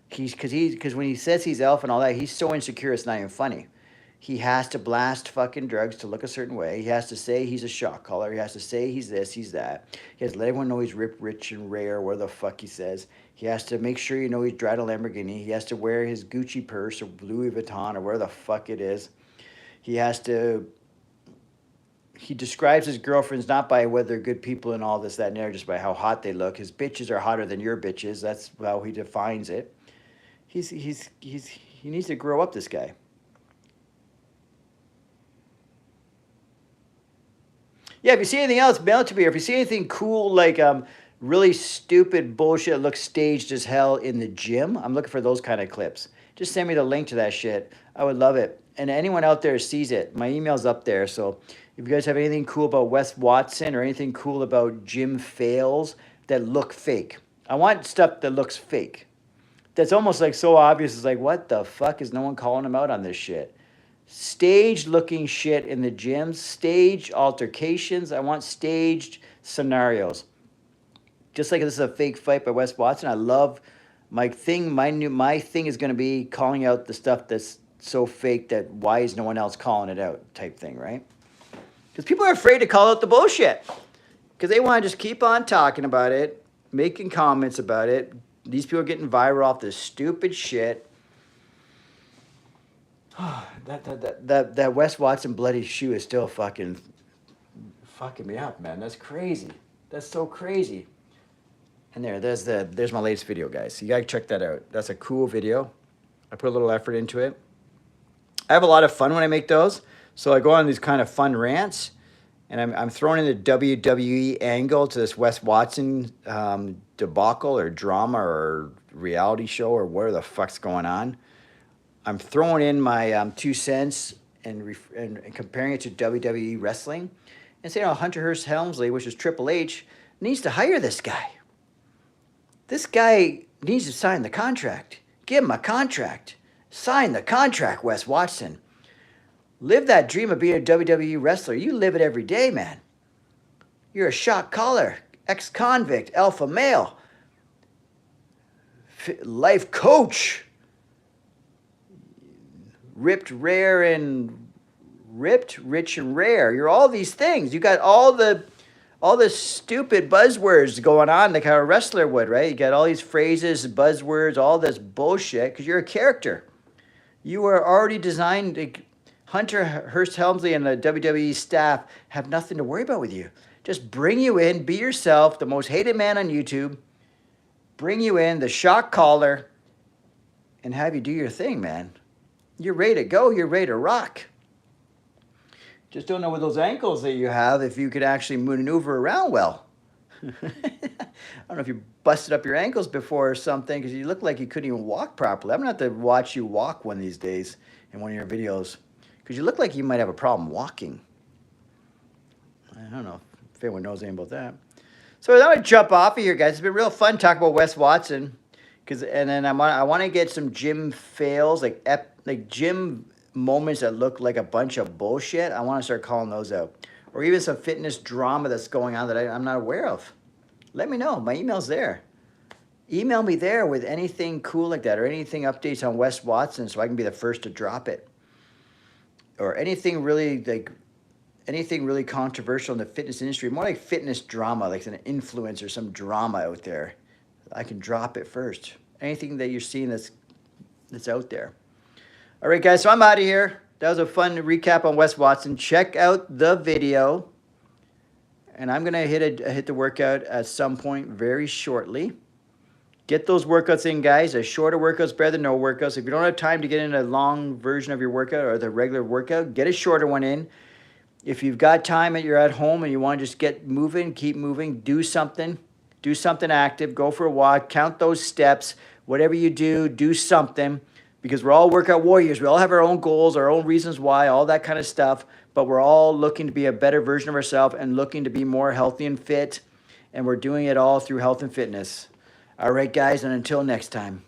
Because when he says he's alpha and all that, he's so insecure it's not even funny. He has to blast fucking drugs to look a certain way. He has to say he's a shot caller. He has to say he's this, he's that. He has to let everyone know he's ripped, rich, and rare, where the fuck he says. He has to make sure you know he's driving a Lamborghini. He has to wear his Gucci purse or Louis Vuitton or where the fuck it is. He describes his girlfriends not by whether they're good people and all this, that, and there, just by how hot they look. His bitches are hotter than your bitches. That's how he defines it. He needs to grow up, this guy. Yeah, if you see anything else, mail it to me. Or if you see anything cool, like really stupid bullshit that looks staged as hell in the gym, I'm looking for those kind of clips. Just send me the link to that shit. I would love it. And anyone out there sees it, my email's up there. So if you guys have anything cool about Wes Watson or anything cool about gym fails that look fake, I want stuff that looks fake. That's almost like so obvious. It's like, what the fuck is no one calling him out on this shit? Staged looking shit in the gyms, staged altercations. I want staged scenarios. Just like this is a fake fight by Wes Watson. I love my thing. My thing is going to be calling out the stuff that's so fake that why is no one else calling it out type thing, right? Because people are afraid to call out the bullshit because they want to just keep on talking about it, making comments about it. These people are getting viral off this stupid shit. That Wes Watson bloody shoe is still fucking me up, man. That's crazy. That's so crazy. And there's my latest video, guys. You gotta check that out. That's a cool video. I put a little effort into it. I have a lot of fun when I make those. So I go on these kind of fun rants, and I'm throwing in the WWE angle to this Wes Watson debacle or drama or reality show or whatever the fuck's going on. I'm throwing in my 2 cents and comparing it to WWE wrestling and saying, Hunter Hearst Helmsley, which is Triple H, needs to hire this guy. This guy needs to sign the contract. Give him a contract. Sign the contract, Wes Watson. Live that dream of being a WWE wrestler. You live it every day, man. You're a shot caller, ex-convict, alpha male, life coach. Ripped, rich, and rare. You're all these things. You got all the stupid buzzwords going on like how a wrestler would, right? You got all these phrases, buzzwords, all this bullshit because you're a character. You are already designed. Hunter Hearst Helmsley and the WWE staff have nothing to worry about with you. Just bring you in, be yourself, the most hated man on YouTube. Bring you in, the shock collar, and have you do your thing, man. You're ready to go. You're ready to rock. Just don't know with those ankles that you have if you could actually maneuver around well. I don't know if you busted up your ankles before or something because you look like you couldn't even walk properly. I'm going to have to watch you walk one of these days in one of your videos because you look like you might have a problem walking. I don't know if anyone knows anything about that. So I'm going to jump off of here, guys. It's been real fun talking about Wes Watson. And then I want to get some gym fails, like gym moments that look like a bunch of bullshit. I want to start calling those out. Or even some fitness drama that's going on that I'm not aware of. Let me know. My email's there. Email me there with anything cool like that or anything updates on Wes Watson so I can be the first to drop it. Or anything really controversial in the fitness industry. More like fitness drama, like an influencer, some drama out there. I can drop it first. Anything that you're seeing that's out there. All right, guys, so I'm out of here. That was a fun recap on Wes Watson. Check out the video. And I'm going to hit the workout at some point very shortly. Get those workouts in, guys. A shorter workout's better than no workouts. If you don't have time to get in a long version of your workout or the regular workout, get a shorter one in. If you've got time and you're at home and you want to just get moving, keep moving, do something. Do something active. Go for a walk. Count those steps. Whatever you do, do something. Because we're all workout warriors. We all have our own goals, our own reasons why, all that kind of stuff. But we're all looking to be a better version of ourselves and looking to be more healthy and fit. And we're doing it all through health and fitness. All right, guys, and until next time.